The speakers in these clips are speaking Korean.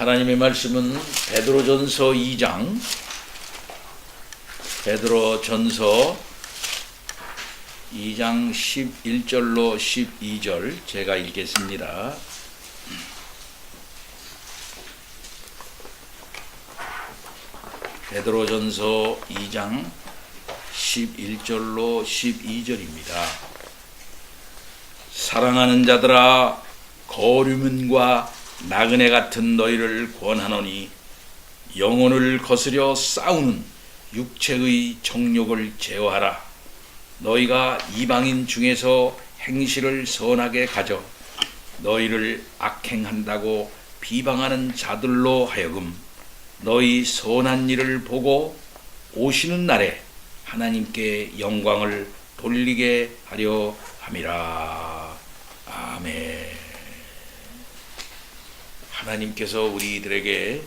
하나님의 말씀은 베드로전서 2장, 베드로전서 2장 11절로 12절 제가 읽겠습니다. 베드로전서 2장 11절로 12절입니다. 사랑하는 자들아, 거류문과 나그네 같은 너희를 권하노니 영혼을 거스려 싸우는 육체의 정욕을 제어하라. 너희가 이방인 중에서 행실을 선하게 가져 너희를 악행한다고 비방하는 자들로 하여금 너희 선한 일을 보고 오시는 날에 하나님께 영광을 돌리게 하려 함이라. 아멘. 하나님께서 우리들에게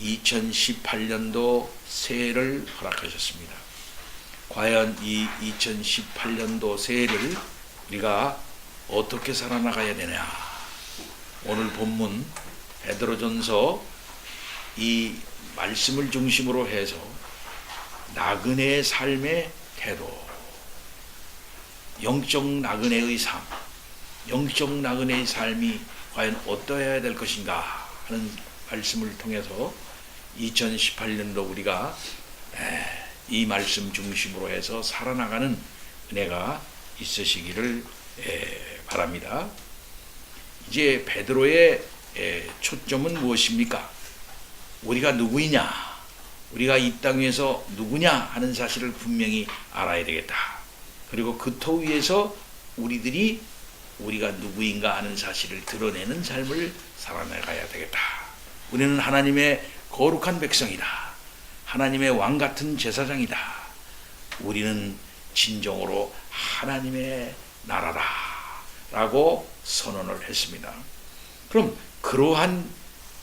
2018년도 새해를 허락하셨습니다. 과연 이 2018년도 새해를 우리가 어떻게 살아나가야 되냐? 오늘 본문 베드로전서 이 말씀을 중심으로 해서 나그네의 삶의 태도, 영적 나그네의 삶, 영적 나그네의 삶이 과연 어떠해야 될 것인가 하는 말씀을 통해서 2018년도 우리가 이 말씀 중심으로 해서 살아나가는 은혜가 있으시기를 바랍니다. 이제 베드로의 초점은 무엇입니까? 우리가 누구이냐, 우리가 이 땅 위에서 누구냐 하는 사실을 분명히 알아야 되겠다. 그리고 그 토 위에서 우리가 누구인가 하는 사실을 드러내는 삶을 살아나가야 되겠다. 우리는 하나님의 거룩한 백성이다. 하나님의 왕 같은 제사장이다. 우리는 진정으로 하나님의 나라다 라고 선언을 했습니다. 그럼 그러한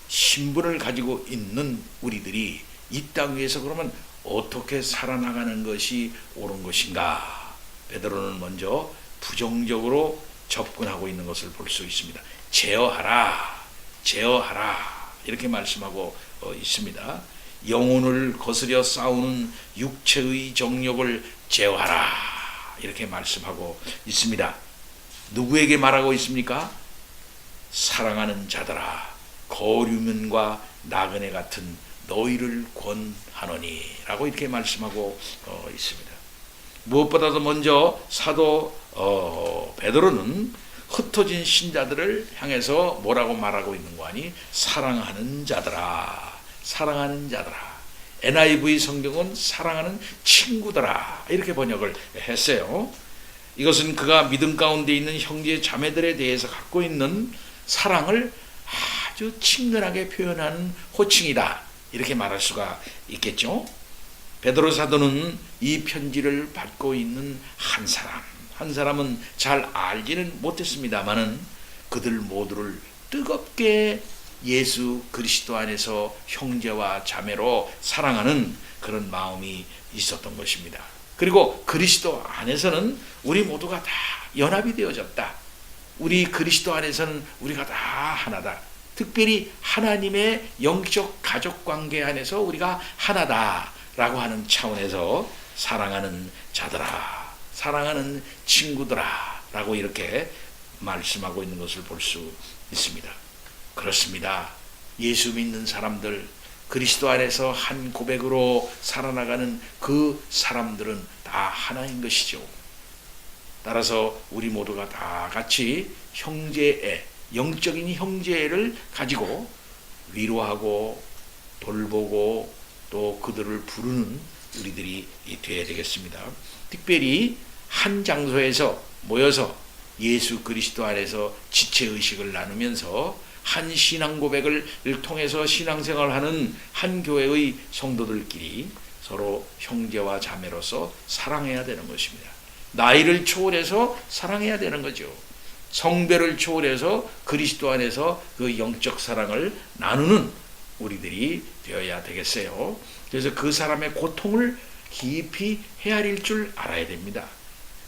신분을 가지고 있는 우리들이 이 땅 위에서 그러면 어떻게 살아나가는 것이 옳은 것인가? 베드로는 먼저 부정적으로 접근하고 있는 것을 볼 수 있습니다. 제어하라, 제어하라 이렇게 말씀하고 있습니다. 영혼을 거스려 싸우는 육체의 정욕을 제어하라 이렇게 말씀하고 있습니다. 누구에게 말하고 있습니까? 사랑하는 자들아, 거류문과 나그네 같은 너희를 권하노니 라고 이렇게 말씀하고 있습니다. 무엇보다도 먼저 사도 베드로는 흩어진 신자들을 향해서 뭐라고 말하고 있는 거 아니? 사랑하는 자들아, 사랑하는 자들아. NIV 성경은 사랑하는 친구들아 이렇게 번역을 했어요. 이것은 그가 믿음 가운데 있는 형제 자매들에 대해서 갖고 있는 사랑을 아주 친근하게 표현하는 호칭이다 이렇게 말할 수가 있겠죠. 베드로 사도는 이 편지를 받고 있는 한 사람은 잘 알지는 못했습니다마는 그들 모두를 뜨겁게 예수 그리스도 안에서 형제와 자매로 사랑하는 그런 마음이 있었던 것입니다. 그리고 그리스도 안에서는 우리 모두가 다 연합이 되어졌다. 우리 그리스도 안에서는 우리가 다 하나다. 특별히 하나님의 영적 가족관계 안에서 우리가 하나다 라고 하는 차원에서 사랑하는 자들아, 사랑하는 친구들아 라고 이렇게 말씀하고 있는 것을 볼 수 있습니다. 그렇습니다. 예수 믿는 사람들, 그리스도 안에서 한 고백으로 살아나가는 그 사람들은 다 하나인 것이죠. 따라서 우리 모두가 다 같이 영적인 형제를 가지고 위로하고 돌보고 또 그들을 부르는 우리들이 되어야 되겠습니다. 특별히 한 장소에서 모여서 예수 그리스도 안에서 지체의식을 나누면서 한 신앙 고백을 통해서 신앙생활하는 한 교회의 성도들끼리 서로 형제와 자매로서 사랑해야 되는 것입니다. 나이를 초월해서 사랑해야 되는 거죠. 성별을 초월해서 그리스도 안에서 그 영적 사랑을 나누는 우리들이 되어야 되겠어요. 그래서 그 사람의 고통을 깊이 헤아릴 줄 알아야 됩니다.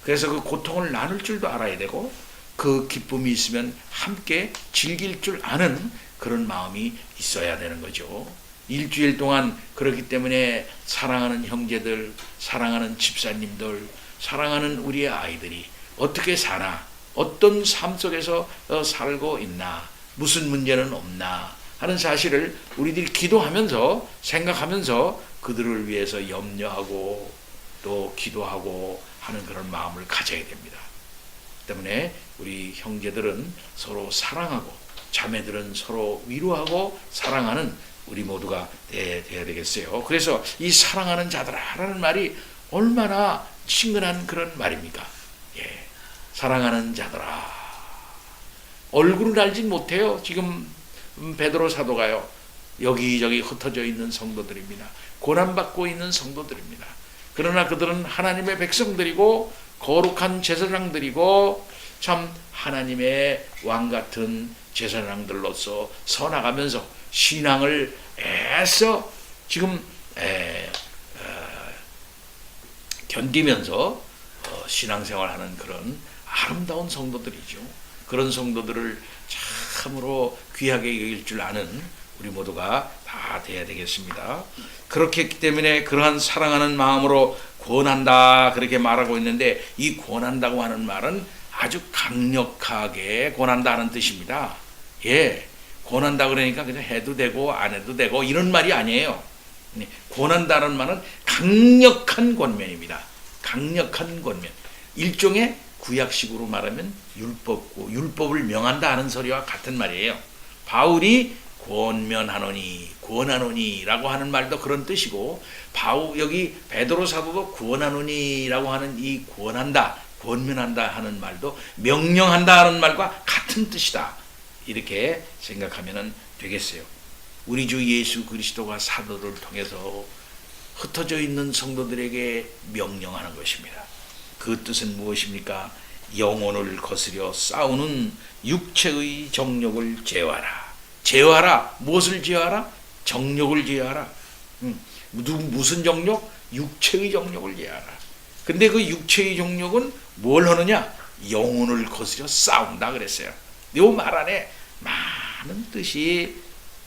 그래서 그 고통을 나눌 줄도 알아야 되고 그 기쁨이 있으면 함께 즐길 줄 아는 그런 마음이 있어야 되는 거죠. 일주일 동안 그렇기 때문에 사랑하는 형제들, 사랑하는 집사님들, 사랑하는 우리의 아이들이 어떻게 사나, 어떤 삶 속에서 살고 있나, 무슨 문제는 없나 하는 사실을 우리들이 기도하면서 생각하면서 그들을 위해서 염려하고 또 기도하고 하는 그런 마음을 가져야 됩니다. 때문에 우리 형제들은 서로 사랑하고 자매들은 서로 위로하고 사랑하는 우리 모두가 돼야 되겠어요. 그래서 이 사랑하는 자들아라는 말이 얼마나 친근한 그런 말입니까? 예, 사랑하는 자들아. 얼굴을 알지 못해요. 지금 베드로 사도가요. 여기저기 흩어져 있는 성도들입니다. 고난받고 있는 성도들입니다. 그러나 그들은 하나님의 백성들이고 거룩한 제사장들이고 참 하나님의 왕같은 제사장들로서 서나가면서 신앙을 애써 지금 견디면서 신앙생활하는 그런 아름다운 성도들이죠. 그런 성도들을 참으로 귀하게 여길 줄 아는 우리 모두가 다 돼야 되겠습니다. 그렇기 했기 때문에 그러한 사랑하는 마음으로 권한다 그렇게 말하고 있는데, 이 권한다고 하는 말은 아주 강력하게 권한다 하는 뜻입니다. 예, 권한다 그러니까 그냥 해도 되고 안 해도 되고 이런 말이 아니에요. 권한다는 말은 강력한 권면입니다. 강력한 권면. 일종의 구약식으로 말하면 율법을 명한다 하는 소리와 같은 말이에요. 바울이 권하노니라고 하는 말도 그런 뜻이고, 여기 베드로 사도도 권하노니라고 하는 이 권면한다 하는 말도 명령한다 하는 말과 같은 뜻이다. 이렇게 생각하면 되겠어요. 우리 주 예수 그리스도가 사도를 통해서 흩어져 있는 성도들에게 명령하는 것입니다. 그 뜻은 무엇입니까? 영혼을 거스려 싸우는 육체의 정욕을 제어하라. 제어하라. 무엇을 제어하라? 정욕을 제어하라. 무슨 정욕? 육체의 정욕을 제어하라. 근데 그 육체의 정욕은 뭘 하느냐? 영혼을 거스려 싸운다 그랬어요. 이 말 안에 많은 뜻이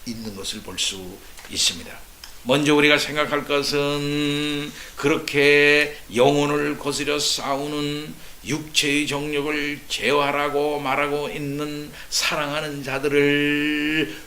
있는 것을 볼 수 있습니다. 먼저 우리가 생각할 것은 그렇게 영혼을 거스려 싸우는 육체의 정욕을 제어하라고 말하고 있는 사랑하는 자들을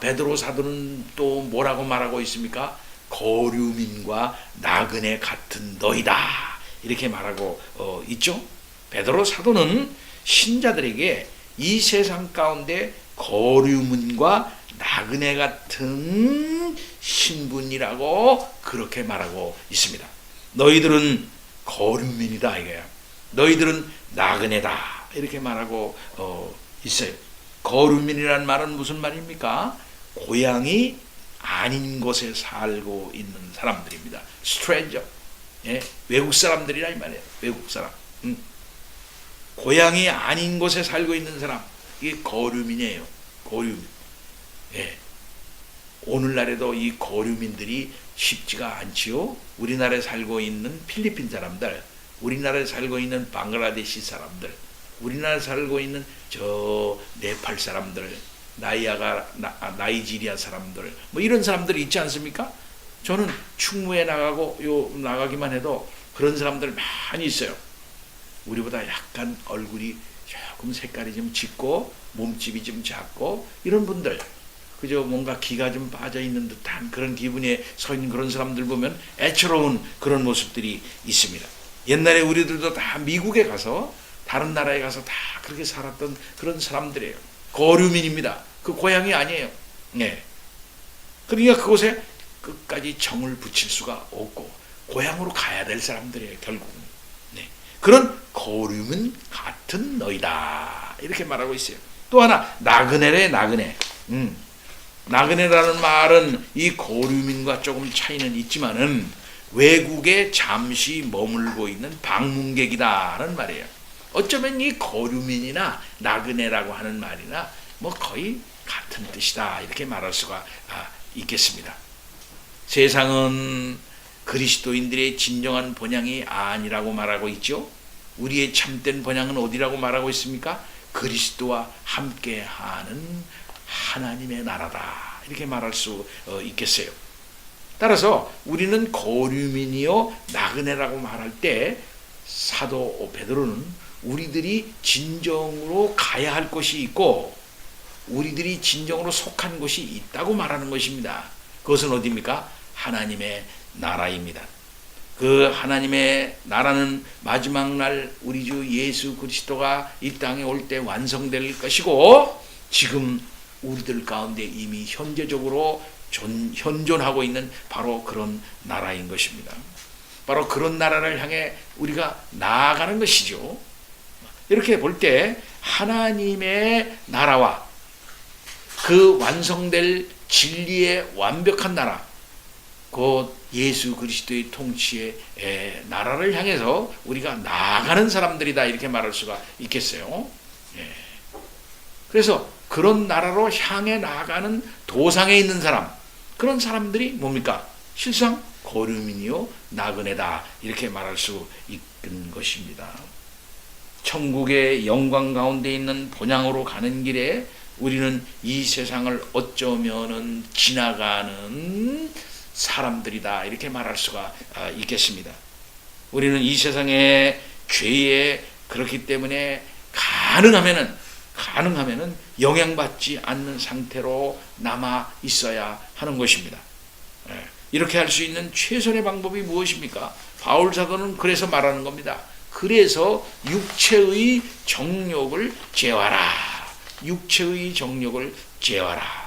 베드로 사도는 또 뭐라고 말하고 있습니까? 거류민과 나그네 같은 너희다 이렇게 말하고 있죠. 베드로 사도는 신자들에게 이 세상 가운데 거류민과 나그네 같은 신분이라고 그렇게 말하고 있습니다. 너희들은 거류민이다 이거야. 너희들은 나그네다 이렇게 말하고 있어요. 거류민이란 말은 무슨 말입니까? 고향이 아닌 곳에 살고 있는 사람들입니다. 스트레인저, 예? 외국 사람들이라 이 말이에요. 외국 사람. 고향이 아닌 곳에 살고 있는 사람, 이게 거류민이에요. 거류민. 예. 오늘날에도 이 거류민들이 쉽지가 않지요. 우리나라에 살고 있는 필리핀 사람들, 우리나라에 살고 있는 방글라데시 사람들, 우리나라에 살고 있는 저 네팔 사람들, 나이지리아 사람들, 뭐 이런 사람들이 있지 않습니까? 저는 충무에 나가기만 해도 그런 사람들 많이 있어요. 우리보다 약간 얼굴이 조금 색깔이 좀 짙고 몸집이 좀 작고 이런 분들, 그저 뭔가 기가 좀 빠져 있는 듯한 그런 기분에 서 있는 그런 사람들 보면 애처로운 그런 모습들이 있습니다. 옛날에 우리들도 다 미국에 가서 다른 나라에 가서 다 그렇게 살았던 그런 사람들이에요. 거류민입니다. 그 고향이 아니에요. 네. 그러니까 그곳에 끝까지 정을 붙일 수가 없고 고향으로 가야 될 사람들이에요. 결국은. 네. 그런 거류민 같은 너희다 이렇게 말하고 있어요. 또 하나 나그네래. 나그네. 나그네라는 말은 이 거류민과 조금 차이는 있지만은 외국에 잠시 머물고 있는 방문객이다라는 말이에요. 어쩌면 이 거류민이나 나그네라고 하는 말이나 뭐 거의 같은 뜻이다 이렇게 말할 수가 있겠습니다. 세상은 그리스도인들의 진정한 본향이 아니라고 말하고 있죠. 우리의 참된 본향은 어디라고 말하고 있습니까? 그리스도와 함께하는 하나님의 나라다 이렇게 말할 수 있겠어요. 따라서 우리는 거류민이요 나그네라고 말할 때 사도 베드로는 우리들이 진정으로 가야 할 곳이 있고 우리들이 진정으로 속한 곳이 있다고 말하는 것입니다. 그것은 어디입니까? 하나님의 나라입니다. 그 하나님의 나라는 마지막 날 우리 주 예수 그리스도가 이 땅에 올 때 완성될 것이고 지금 우리들 가운데 이미 현재적으로 현존하고 있는 바로 그런 나라인 것입니다. 바로 그런 나라를 향해 우리가 나아가는 것이죠. 이렇게 볼 때 하나님의 나라와 그 완성될 진리의 완벽한 나라, 곧 예수 그리스도의 통치의 나라를 향해서 우리가 나아가는 사람들이다 이렇게 말할 수가 있겠어요. 그래서 그런 나라로 향해 나아가는 도상에 있는 사람, 그런 사람들이 뭡니까? 실상 거류민이요 나그네다 이렇게 말할 수 있는 것입니다. 천국의 영광 가운데 있는 본향으로 가는 길에 우리는 이 세상을 어쩌면은 지나가는 사람들이다 이렇게 말할 수가 있겠습니다. 우리는 이 세상의 죄에 그렇기 때문에 가능하면은 영향받지 않는 상태로 남아 있어야 하는 것입니다. 이렇게 할 수 있는 최선의 방법이 무엇입니까? 바울 사도는 그래서 말하는 겁니다. 그래서 육체의 정욕을 제어하라. 육체의 정욕을 제어하라.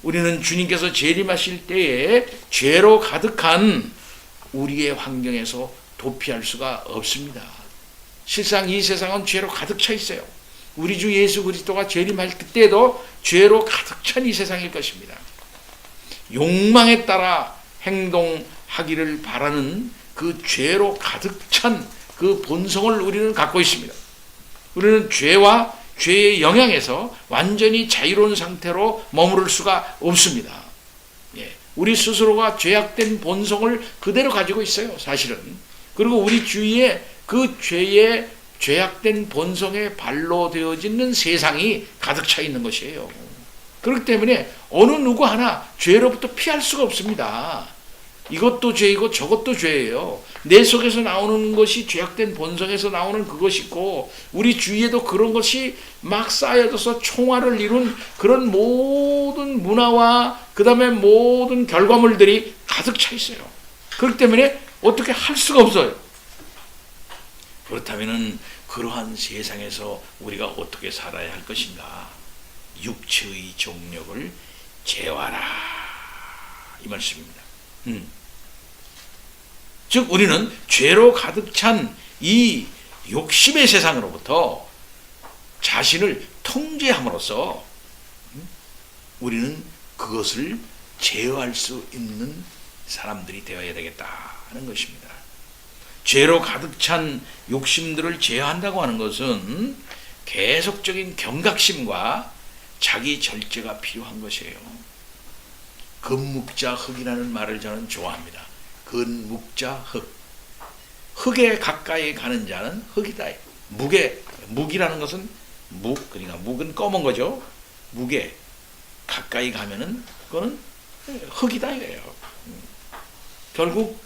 우리는 주님께서 재림하실 때에 죄로 가득한 우리의 환경에서 도피할 수가 없습니다. 실상 이 세상은 죄로 가득 차 있어요. 우리 주 예수 그리스도가 재림할 그때도 죄로 가득 찬 이 세상일 것입니다. 욕망에 따라 행동하기를 바라는 그 죄로 가득 찬 그 본성을 우리는 갖고 있습니다. 우리는 죄와 죄의 영향에서 완전히 자유로운 상태로 머무를 수가 없습니다. 우리 스스로가 죄악된 본성을 그대로 가지고 있어요, 사실은. 그리고 우리 주위에 그 죄의 죄악된 본성에 발로 되어지는 세상이 가득 차 있는 것이에요. 그렇기 때문에 어느 누구 하나 죄로부터 피할 수가 없습니다. 이것도 죄이고 저것도 죄예요. 내 속에서 나오는 것이 죄악된 본성에서 나오는 그것이고 우리 주위에도 그런 것이 막 쌓여져서 총알을 이룬 그런 모든 문화와 그 다음에 모든 결과물들이 가득 차 있어요. 그렇기 때문에 어떻게 할 수가 없어요. 그렇다면 그러한 세상에서 우리가 어떻게 살아야 할 것인가? 육체의 정욕을 제어하라 이 말씀입니다. 즉 우리는 죄로 가득 찬 이 욕심의 세상으로부터 자신을 통제함으로써 우리는 그것을 제어할 수 있는 사람들이 되어야 되겠다는 것입니다. 죄로 가득 찬 욕심들을 제어한다고 하는 것은 계속적인 경각심과 자기 절제가 필요한 것이에요. 근묵자 흑이라는 말을 저는 좋아합니다. 근묵자 흑. 흑에 가까이 가는 자는 흑이다. 묵이라는 것은 그러니까 묵은 검은 거죠. 묵에 가까이 가면은 그거는 흑이다 이거예요. 결국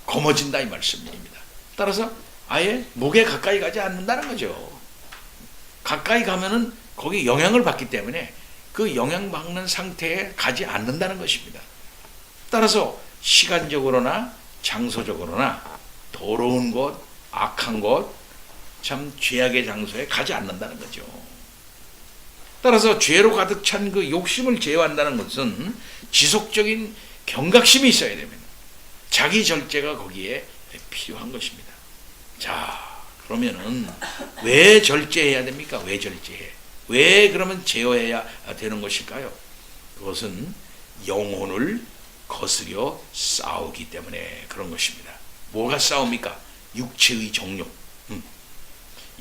검어진다 이 말씀입니다. 따라서 아예 묵에 가까이 가지 않는다는 거죠. 가까이 가면은 거기 영향을 받기 때문에 그 영향받는 상태에 가지 않는다는 것입니다. 따라서 시간적으로나 장소적으로나 더러운 곳, 악한 곳, 참 죄악의 장소에 가지 않는다는 거죠. 따라서 죄로 가득 찬 그 욕심을 제어한다는 것은 지속적인 경각심이 있어야 됩니다. 자기 절제가 거기에 필요한 것입니다. 자, 그러면은 왜 절제해야 됩니까? 왜 절제해? 왜 그러면 제어해야 되는 것일까요? 그것은 영혼을 거스려 싸우기 때문에 그런 것입니다. 뭐가 싸웁니까? 육체의 정욕.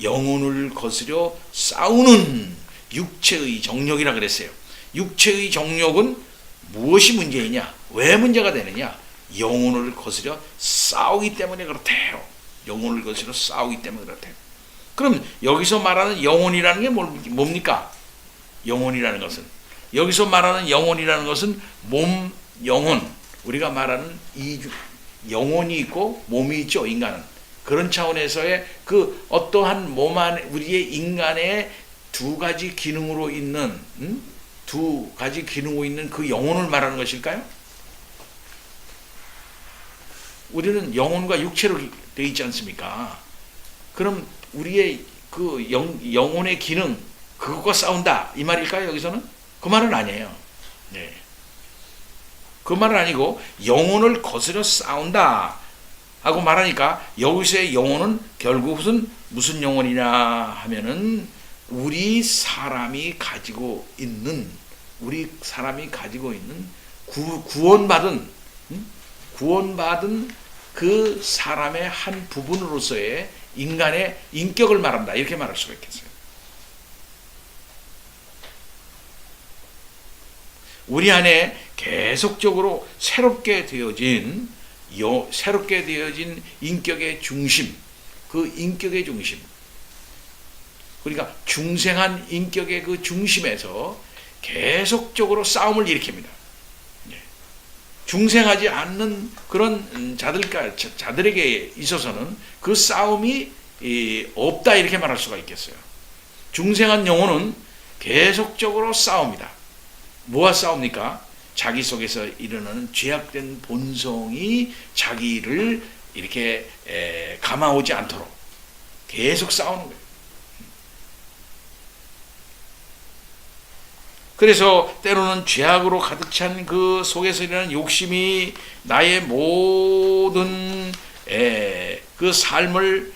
영혼을 거스려 싸우는 육체의 정욕이라 그랬어요. 육체의 정욕은 무엇이 문제이냐? 왜 문제가 되느냐? 영혼을 거스려 싸우기 때문에 그렇대요. 영혼을 거스려 싸우기 때문에 그렇대요. 그럼 여기서 말하는 영혼이라는 게 뭡니까? 영혼이라는 것은. 여기서 말하는 영혼이라는 것은 몸, 영혼. 우리가 말하는 영혼이 있고 몸이 있죠, 인간은. 그런 차원에서의 그 어떠한 몸 안에, 우리의 인간의 두 가지 기능으로 있는, 두 가지 기능으로 있는 그 영혼을 말하는 것일까요? 우리는 영혼과 육체로 되어 있지 않습니까? 그럼 우리의 그 영혼의 기능, 그것과 싸운다, 이 말일까요, 여기서는? 그 말은 아니에요. 네. 그 말은 아니고, 영혼을 거스려 싸운다 하고 말하니까, 여기서의 영혼은 결국 무슨 영혼이냐 하면은, 우리 사람이 가지고 있는 구원받은 그 사람의 한 부분으로서의 인간의 인격을 말한다, 이렇게 말할 수가 있겠어요. 우리 안에 계속적으로 새롭게 되어진 인격의 중심, 그 인격의 중심, 그러니까 중생한 인격의 그 중심에서 계속적으로 싸움을 일으킵니다. 중생하지 않는 그런 자들에게 있어서는 그 싸움이 없다, 이렇게 말할 수가 있겠어요. 중생한 영혼은 계속적으로 싸웁니다. 뭐와 싸웁니까? 자기 속에서 일어나는 죄악된 본성이 자기를 이렇게 감아오지 않도록 계속 싸우는 거예요. 그래서 때로는 죄악으로 가득 찬 그 속에서 일어나는 욕심이 나의 모든 그 삶을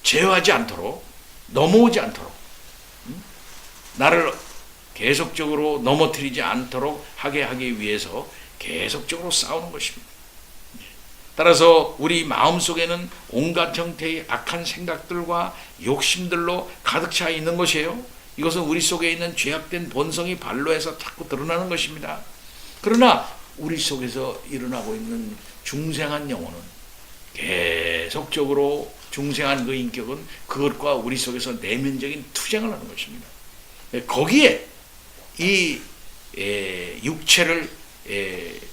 제어하지 않도록, 넘어오지 않도록, 나를 계속적으로 넘어뜨리지 않도록 하기 위해서 계속적으로 싸우는 것입니다. 따라서 우리 마음속에는 온갖 형태의 악한 생각들과 욕심들로 가득 차 있는 것이에요. 이것은 우리 속에 있는 죄악된 본성이 발로해서 자꾸 드러나는 것입니다. 그러나 우리 속에서 일어나고 있는 중생한 영혼은 계속적으로, 중생한 그 인격은 그것과 우리 속에서 내면적인 투쟁을 하는 것입니다. 거기에 이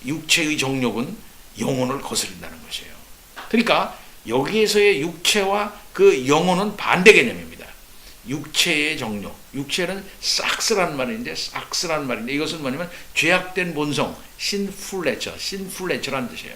육체의 정욕은 영혼을 거스린다는 것이에요. 그러니까 여기에서의 육체와 그 영혼은 반대 개념입니다. 육체의 정욕, 육체는 싹스란 말인데 이것은 뭐냐면 죄악된 본성, sinful nature란 뜻이에요.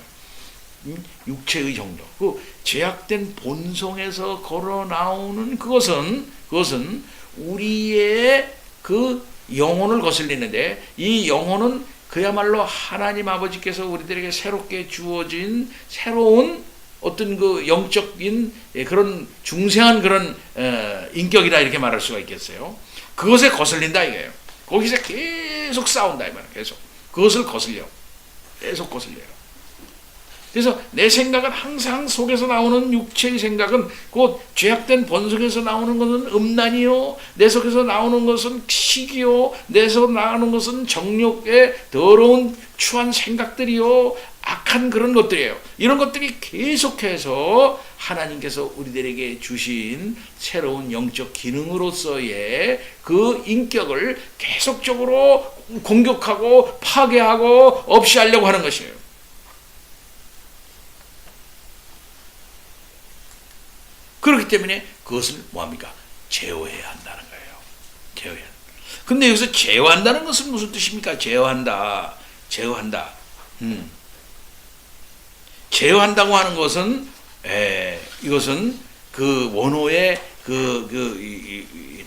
육체의 정욕, 그 죄악된 본성에서 걸어 나오는 그것은 우리의 그 영혼을 거슬리는데, 이 영혼은 그야말로 하나님 아버지께서 우리들에게 새롭게 주어진 새로운 어떤 그 영적인 그런 중생한 그런 인격이다, 이렇게 말할 수가 있겠어요. 그것에 거슬린다 이거예요. 거기서 계속 싸운다 이 말이에요. 계속 그것을 거슬려, 계속 거슬려요. 그래서 내 생각은 항상 속에서 나오는 육체의 생각은 곧 죄악된 본성에서 나오는 것은 음란이요, 내 속에서 나오는 것은 시기요, 내 속에서 나오는 것은 정욕의 더러운 추한 생각들이요, 악한 그런 것들이에요. 이런 것들이 계속해서 하나님께서 우리들에게 주신 새로운 영적 기능으로서의 그 인격을 계속적으로 공격하고 파괴하고 없이 하려고 하는 것이에요. 그렇기 때문에 그것을 뭐합니까? 제어해야 한다는 거예요. 제어해야. 근데 여기서 제어한다는 것은 무슨 뜻입니까? 제어한다. 제어한다고 하는 것은 이것은 그 원어의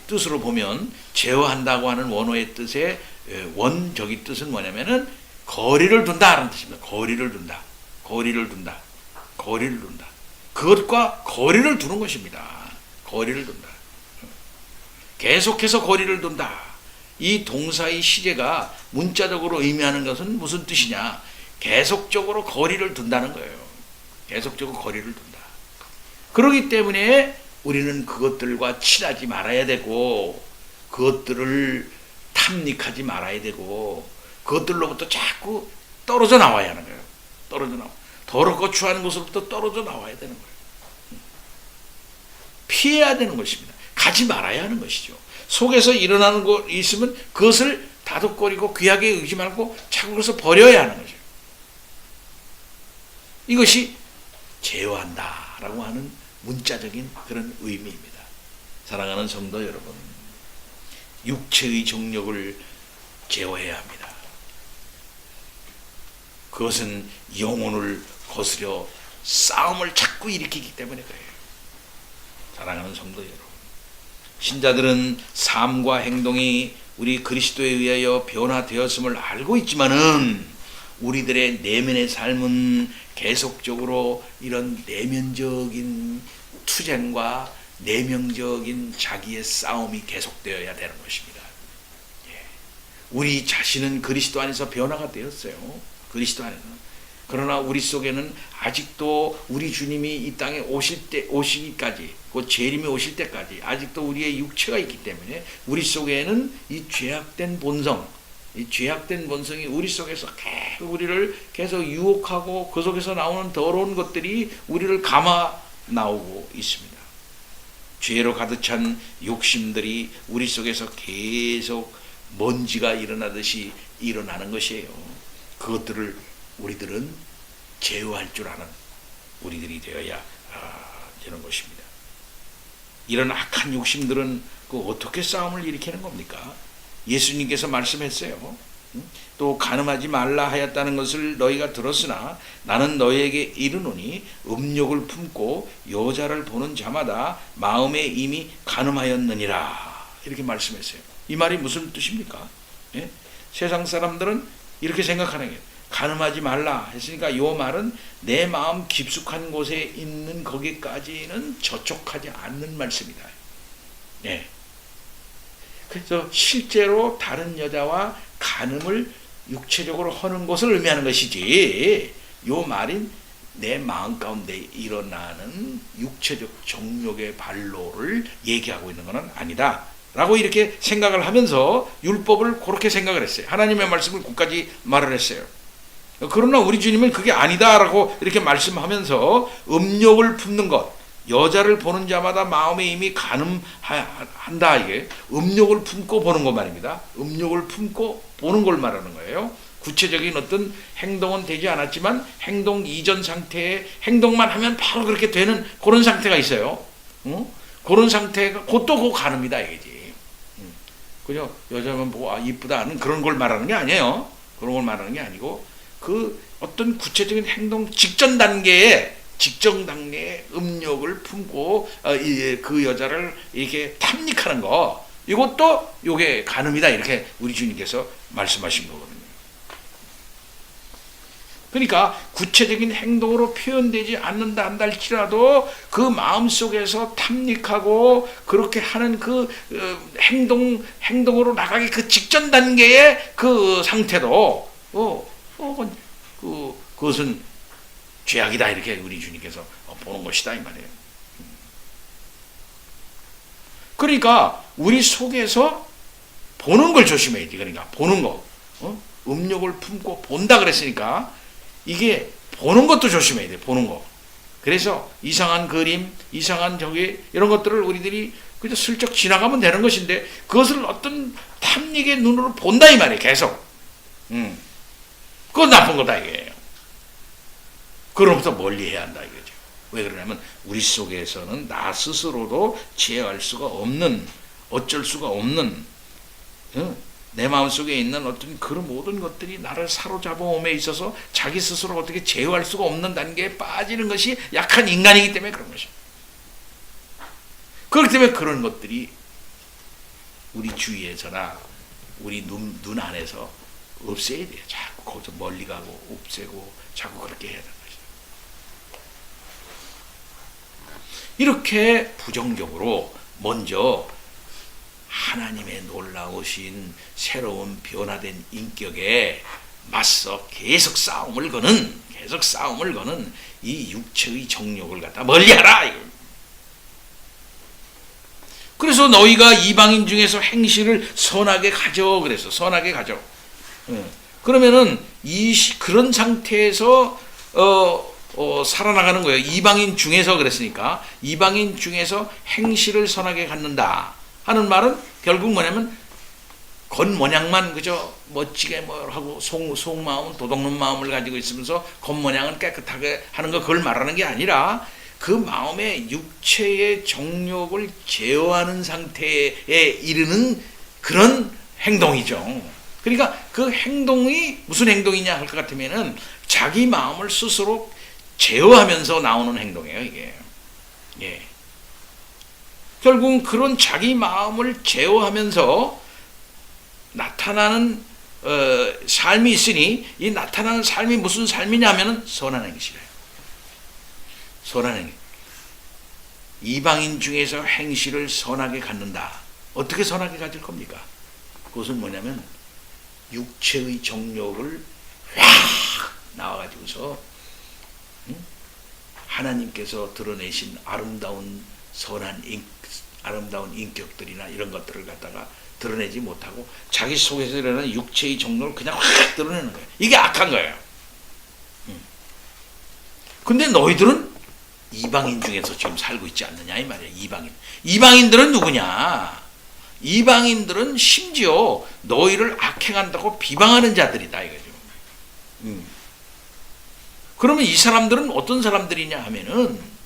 뜻으로 보면, 제어한다고 하는 원어의 뜻의 원적인 뜻은 뭐냐면은 거리를 둔다라는 뜻입니다. 거리를 둔다. 그것과 거리를 두는 것입니다. 거리를 둔다. 계속해서 거리를 둔다. 이 동사의 시제가 문자적으로 의미하는 것은 무슨 뜻이냐? 계속적으로 거리를 둔다는 거예요. 계속적으로 거리를 둔다. 그렇기 때문에 우리는 그것들과 친하지 말아야 되고, 그것들을 탐닉하지 말아야 되고, 그것들로부터 자꾸 떨어져 나와야 하는 거예요. 떨어져 나와. 더럽고 추한 곳으로부터 떨어져 나와야 되는 거예요. 피해야 되는 것입니다. 가지 말아야 하는 것이죠. 속에서 일어나는 거 있으면 그것을 다독거리고 귀하게 여기지 말고 자꾸 그것을 버려야 하는 거죠. 이것이 제어한다라고 하는 문자적인 그런 의미입니다. 사랑하는 성도 여러분, 육체의 정욕을 제어해야 합니다. 그것은 영혼을 거스려 싸움을 자꾸 일으키기 때문에 그래요. 사랑하는 성도 여러분, 신자들은 삶과 행동이 우리 그리스도에 의하여 변화되었음을 알고 있지만은 우리들의 내면의 삶은 계속적으로 이런 내면적인 투쟁과 내면적인 자기의 싸움이 계속되어야 되는 것입니다. 우리 자신은 그리스도 안에서 변화가 되었어요. 그리스도 안에서. 그러나 우리 속에는 아직도 우리 주님이 이 땅에 오시기까지, 곧 재림이 오실 때까지 아직도 우리의 육체가 있기 때문에 우리 속에는 이 죄악된 본성, 이 죄악된 본성이 우리 속에서 계속 우리를 계속 유혹하고 그 속에서 나오는 더러운 것들이 우리를 감아 나오고 있습니다. 죄로 가득 찬 욕심들이 우리 속에서 계속 먼지가 일어나듯이 일어나는 것이에요. 그것들을 우리들은 제어할 줄 아는 우리들이 되어야 되는 것입니다. 이런 악한 욕심들은 어떻게 싸움을 일으키는 겁니까? 예수님께서 말씀했어요. 또 간음하지 말라 하였다는 것을 너희가 들었으나 나는 너희에게 이르노니 음욕을 품고 여자를 보는 자마다 마음에 이미 간음하였느니라. 이렇게 말씀했어요. 이 말이 무슨 뜻입니까? 예? 세상 사람들은 이렇게 생각하는 거예요. 간음하지 말라 했으니까 이 말은 내 마음 깊숙한 곳에 있는 거기까지는 저촉하지 않는 말씀이다. 예. 그래서 실제로 다른 여자와 간음을 육체적으로 하는 것을 의미하는 것이지, 이 말인 내 마음 가운데 일어나는 육체적 정욕의 발로를 얘기하고 있는 것은 아니다 라고 이렇게 생각을 하면서 율법을 그렇게 생각을 했어요. 하나님의 말씀을 끝까지 말을 했어요. 그러나 우리 주님은 그게 아니다라고 이렇게 말씀하면서 음욕을 품는 것, 여자를 보는 자마다 마음에 이미 간음한다. 이게 음욕을 품고 보는 것 말입니다. 음욕을 품고 보는 걸 말하는 거예요. 구체적인 어떤 행동은 되지 않았지만 행동 이전 상태에 행동만 하면 바로 그렇게 되는 그런 상태가 있어요. 그런 상태가 그것도 그 간음이다 이거지. 그죠? 여자만 보고 이쁘다 하는 그런 걸 말하는 게 아니에요. 그런 걸 말하는 게 아니고 그 어떤 구체적인 행동 직전 단계에 음욕을 품고 그 여자를 이렇게 탐닉하는 거, 이것도 요게 간음이다 이렇게 우리 주님께서 말씀하신 거거든요. 그러니까 구체적인 행동으로 표현되지 않는다 한다 할지라도 그 마음속에서 탐닉하고 그렇게 하는 그 행동으로 나가기 그 직전 단계의 그 상태도 그것은 죄악이다 이렇게 우리 주님께서 보는 것이다 이 말이에요. 그러니까 우리 속에서 보는 걸 조심해야 돼. 그러니까 보는 거, 음욕을 품고 본다 그랬으니까 이게 보는 것도 조심해야 돼. 보는 거. 그래서 이상한 그림, 이상한 저기 이런 것들을 우리들이 그저 슬쩍 지나가면 되는 것인데 그것을 어떤 탐닉의 눈으로 본다 이 말이에요. 계속. 그건 나쁜 거다 이게요. 그로부터 멀리 해야 한다 이거죠. 왜 그러냐면 우리 속에서는 나 스스로도 제어할 수가 없는, 어쩔 수가 없는, 내 마음속에 있는 어떤 그런 모든 것들이 나를 사로잡아옴에 있어서 자기 스스로 어떻게 제어할 수가 없는 단계에 빠지는 것이 약한 인간이기 때문에 그런 것이죠. 그렇기 때문에 그런 것들이 우리 주위에서나 우리 눈 안에서 없애야 돼요. 자꾸 거기서 멀리 가고 없애고 자꾸 그렇게 해야 되는 것이죠. 이렇게 부정적으로 먼저 하나님의 놀라우신 새로운 변화된 인격에 맞서 계속 싸움을 거는 이 육체의 정욕을 갖다 멀리하라. 그래서 너희가 이방인 중에서 행실을 선하게 가져. 그래서 선하게 가져. 그러면은 그런 상태에서 살아나가는 거예요. 이방인 중에서 그랬으니까 이방인 중에서 행실을 선하게 갖는다 하는 말은 결국 뭐냐면 겉모양만 그저 멋지게 뭐 하고 속마음은 도둑놈 마음을 가지고 있으면서 겉모양은 깨끗하게 하는 거 그걸 말하는 게 아니라 그 마음의 육체의 정욕을 제어하는 상태에 이르는 그런 행동이죠. 그러니까 그 행동이 무슨 행동이냐 할 것 같으면은 자기 마음을 스스로 제어하면서 나오는 행동이에요, 이게. 예. 결국은 그런 자기 마음을 제어하면서 나타나는 삶이 있으니 이 나타나는 삶이 무슨 삶이냐면은 선한 행실이에요. 선한 행실. 이방인 중에서 행실을 선하게 갖는다. 어떻게 선하게 가질 겁니까? 그것은 뭐냐면 육체의 정욕을 확 나와가지고서 하나님께서 드러내신 아름다운 선한 아름다운 인격들이나 이런 것들을 갖다가 드러내지 못하고 자기 속에서 일어나는 육체의 정욕을 그냥 확 드러내는 거예요. 이게 악한 거예요. 근데 너희들은 이방인 중에서 지금 살고 있지 않느냐 이 말이에요. 이방인들은 누구냐? 이방인들은 심지어 너희를 악행한다고 비방하는 자들이다 이거죠. 그러면 이 사람들은 어떤 사람들이냐 하면은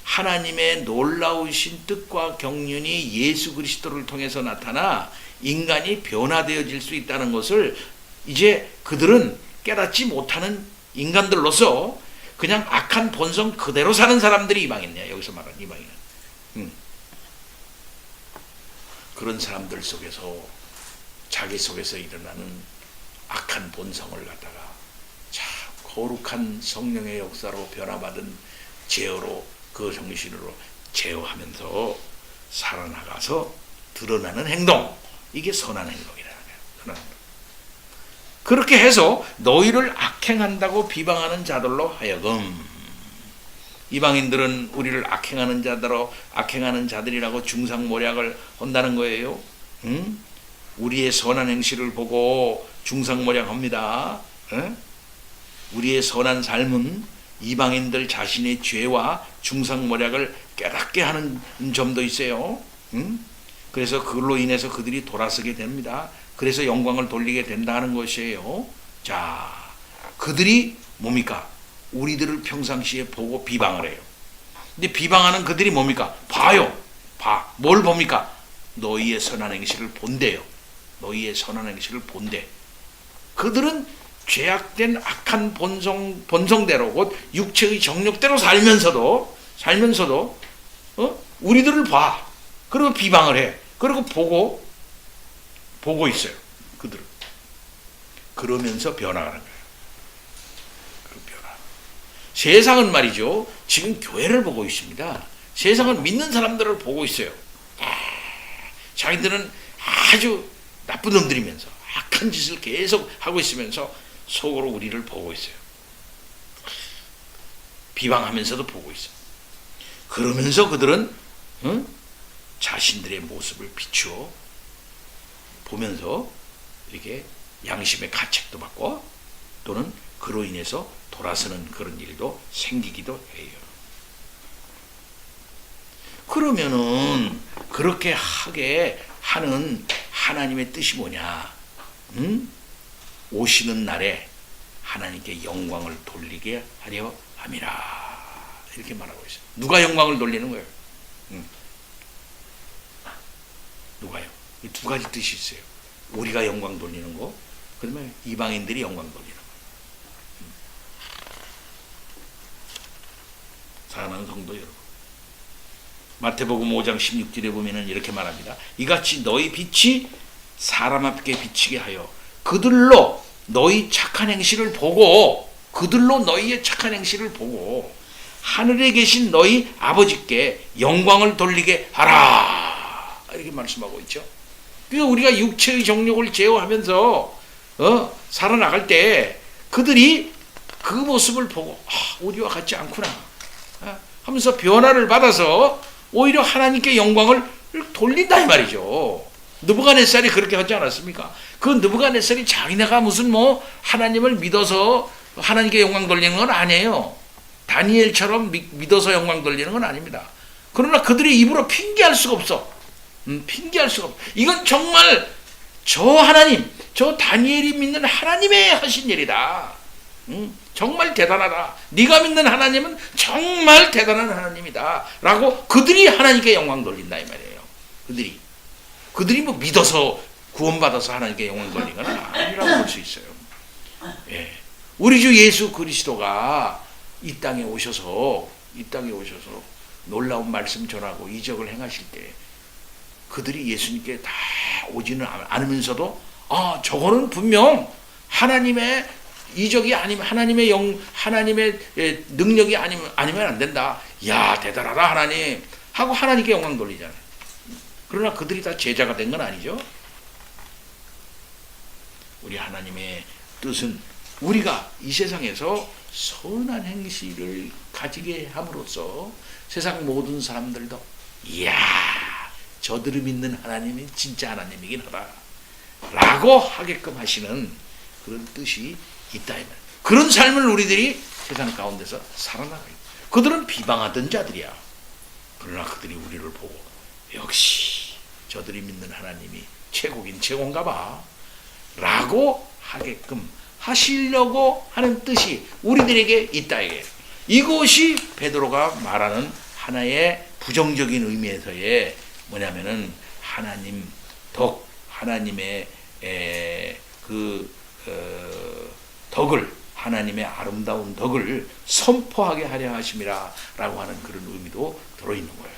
하나님의 놀라우신 뜻과 경륜이 예수 그리스도를 통해서 나타나 인간이 변화되어질 수 있다는 것을 이제 그들은 깨닫지 못하는 인간들로서 그냥 악한 본성 그대로 사는 사람들이 이방인이야. 여기서 말하는 이방인은. 그런 사람들 속에서 자기 속에서 일어나는 악한 본성을 갖다가 참 거룩한 성령의 역사로 변화받은 제어로 그 정신으로 제어하면서 살아나가서 드러나는 행동, 이게 선한 행동이라는 거예요. 그렇게 해서 너희를 악행한다고 비방하는 자들로 하여금, 이방인들은 우리를 악행하는 자들이라고 중상모략을 한다는 거예요. 우리의 선한 행실을 보고 중상모략합니다. 우리의 선한 삶은 이방인들 자신의 죄와 중상모략을 깨닫게 하는 점도 있어요. 그래서 그걸로 인해서 그들이 돌아서게 됩니다. 그래서 영광을 돌리게 된다는 것이에요. 자, 그들이 뭡니까? 우리들을 평상시에 보고 비방을 해요. 근데 비방하는 그들이 뭡니까? 봐요. 뭘 봅니까? 너희의 선한 행실을 본대요. 너희의 선한 행실을 본대. 그들은 죄악된 악한 본성대로 곧 육체의 정욕대로 살면서도 우리들을 봐. 그리고 비방을 해. 그리고 보고 있어요. 그들은. 그러면서 변화하는 거예요. 세상은 말이죠. 지금 교회를 보고 있습니다. 세상은 믿는 사람들을 보고 있어요. 자기들은 아주 나쁜 놈들이면서 악한 짓을 계속 하고 있으면서 속으로 우리를 보고 있어요. 비방하면서도 보고 있어요. 그러면서 그들은 자신들의 모습을 비추어 보면서 이렇게 양심의 가책도 받고 또는 그로 인해서 돌아서는 그런 일도 생기기도 해요. 그러면은 그렇게 하게 하는 하나님의 뜻이 뭐냐? 오시는 날에 하나님께 영광을 돌리게 하려 함이라. 이렇게 말하고 있어요. 누가 영광을 돌리는 거예요? 누가요? 이 두 가지 뜻이 있어요. 우리가 영광 돌리는 거, 그다음에 이방인들이 영광 돌리는 거. 사랑하는 성도 여러분, 마태복음 5장 16절에 보면은 이렇게 말합니다. 이같이 너희 빛이 사람 앞에 비치게 하여 그들로 너희 착한 행실을 보고, 그들로 너희의 착한 행실을 보고 하늘에 계신 너희 아버지께 영광을 돌리게 하라. 이렇게 말씀하고 있죠. 그러니까 우리가 육체의 정욕을 제어하면서 살아나갈 때 그들이 그 모습을 보고 우리와 같지 않구나 하면서 변화를 받아서 오히려 하나님께 영광을 돌린다 이 말이죠. 느부갓네살이 그렇게 하지 않았습니까? 그 느부갓네살이 자기네가 무슨 하나님을 믿어서 하나님께 영광 돌리는 건 아니에요. 다니엘처럼 믿어서 영광 돌리는 건 아닙니다. 그러나 그들이 입으로 핑계할 수가 없어. 핑계할 수가 없어. 이건 정말 저 하나님, 저 다니엘이 믿는 하나님의 하신 일이다. 정말 대단하다. 네가 믿는 하나님은 정말 대단한 하나님이다. 라고 그들이 하나님께 영광 돌린다 이 말이에요. 그들이 뭐 믿어서 구원받아서 하나님께 영광 돌린 건 아니라고 볼 수 있어요. 예. 우리 주 예수 그리스도가 이 땅에 오셔서 놀라운 말씀 전하고 이적을 행하실 때 그들이 예수님께 다 오지는 않으면서도 저거는 분명 하나님의 이적이 아니면 하나님의 능력이 아니면 안 된다. 야, 대단하다 하나님 하고 하나님께 영광 돌리잖아요. 그러나 그들이 다 제자가 된 건 아니죠. 우리 하나님의 뜻은 우리가 이 세상에서 선한 행실을 가지게 함으로써 세상 모든 사람들도 이야, 저들이 믿는 하나님이 진짜 하나님이긴 하다 라고 하게끔 하시는 그런 뜻이 있다. 그런 삶을 우리들이 세상 가운데서 살아나가요. 그들은 비방하던 자들이야. 그러나 그들이 우리를 보고 역시 저들이 믿는 하나님이 최고긴 최고인가 봐 라고 하게끔 하시려고 하는 뜻이 우리들에게 있다. 이것이 베드로가 말하는 하나의 부정적인 의미에서의 뭐냐면은 하나님 덕, 하나님의 덕을, 하나님의 아름다운 덕을 선포하게 하려 하심이라 라고 하는 그런 의미도 들어있는 거예요.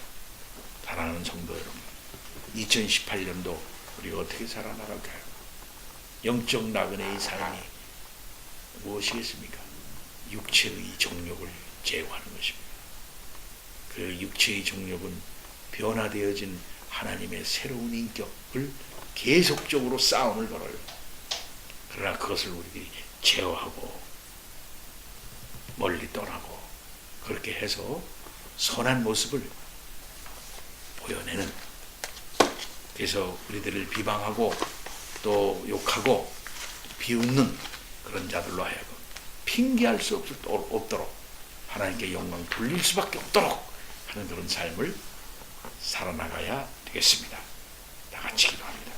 사랑하는 성도 여러분, 2018년도 우리가 어떻게 살아나갈까요? 영적 나그네의 삶이 무엇이겠습니까? 육체의 정욕을 제거하는 것입니다. 그 육체의 정욕은 변화되어진 하나님의 새로운 인격을 계속적으로 싸움을 걸어요. 그러나 그것을 우리들이 제어하고 멀리 떠나고 그렇게 해서 선한 모습을 보여내는, 그래서 우리들을 비방하고 또 욕하고 비웃는 그런 자들로 하여금 핑계할 수 없도록 하나님께 영광 돌릴 수밖에 없도록 하는 그런 삶을 살아나가야 되겠습니다. 다 같이 기도합니다.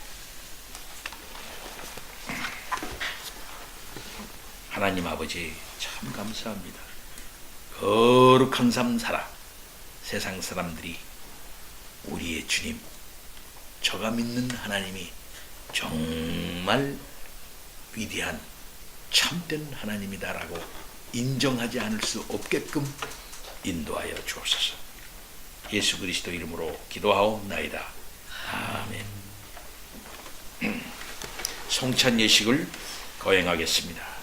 하나님 아버지 참 감사합니다. 거룩한 삶 살아 세상 사람들이 우리의 주님, 저가 믿는 하나님이 정말 위대한 참된 하나님이다라고 인정하지 않을 수 없게끔 인도하여 주옵소서. 예수 그리스도 이름으로 기도하옵나이다. 아멘. 성찬 예식을 거행하겠습니다.